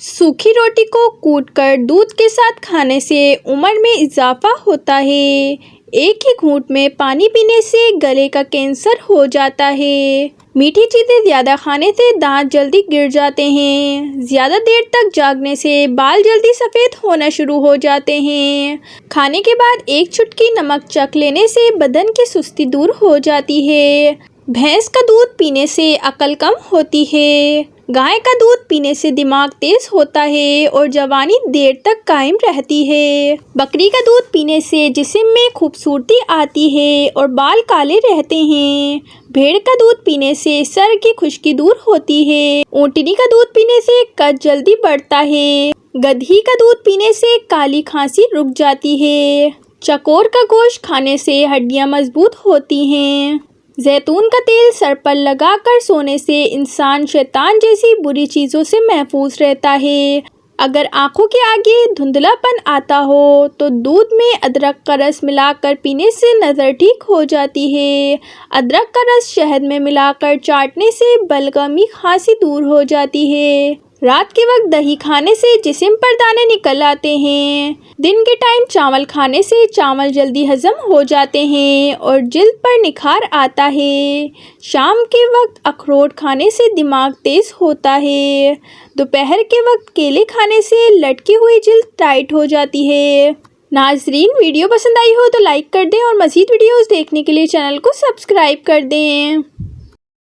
सूखी रोटी को कूटकर दूध के साथ खाने से उम्र में इजाफा होता है। एक ही घूंट में पानी पीने से गले का कैंसर हो जाता है। मीठी चीज़ें ज़्यादा खाने से दांत जल्दी गिर जाते हैं। ज़्यादा देर तक जागने से बाल जल्दी सफ़ेद होना शुरू हो जाते हैं। खाने के बाद एक चुटकी नमक चख लेने से बदन की सुस्ती दूर हो जाती है। भैंस का दूध पीने से अकल कम होती है। गाय का दूध पीने से दिमाग तेज होता है और जवानी देर तक कायम रहती है। बकरी का दूध पीने से जिस्म में खूबसूरती आती है और बाल काले रहते हैं। भेड़ का दूध पीने से सर की खुश्की दूर होती है। ऊँटनी का दूध पीने से कद जल्दी बढ़ता है। गधी का दूध पीने से काली खांसी रुक जाती है। चकोर का गोश्त खाने से हड्डियाँ मजबूत होती हैं। जैतून का तेल सर पर लगाकर सोने से इंसान शैतान जैसी बुरी चीज़ों से महफूज रहता है। अगर आंखों के आगे धुंधलापन आता हो तो दूध में अदरक का रस मिलाकर पीने से नज़र ठीक हो जाती है। अदरक का रस शहद में मिलाकर चाटने से बलगमी खांसी दूर हो जाती है। रात के वक्त दही खाने से जिस्म पर दाने निकल आते हैं। दिन के टाइम चावल खाने से चावल जल्दी हजम हो जाते हैं और जिल्द पर निखार आता है। शाम के वक्त अखरोट खाने से दिमाग तेज होता है। दोपहर के वक्त केले खाने से लटकी हुई जिल्द टाइट हो जाती है। नाजरीन, वीडियो पसंद आई हो तो लाइक कर दें और मज़ीद वीडियोज़ देखने के लिए चैनल को सब्सक्राइब कर दें।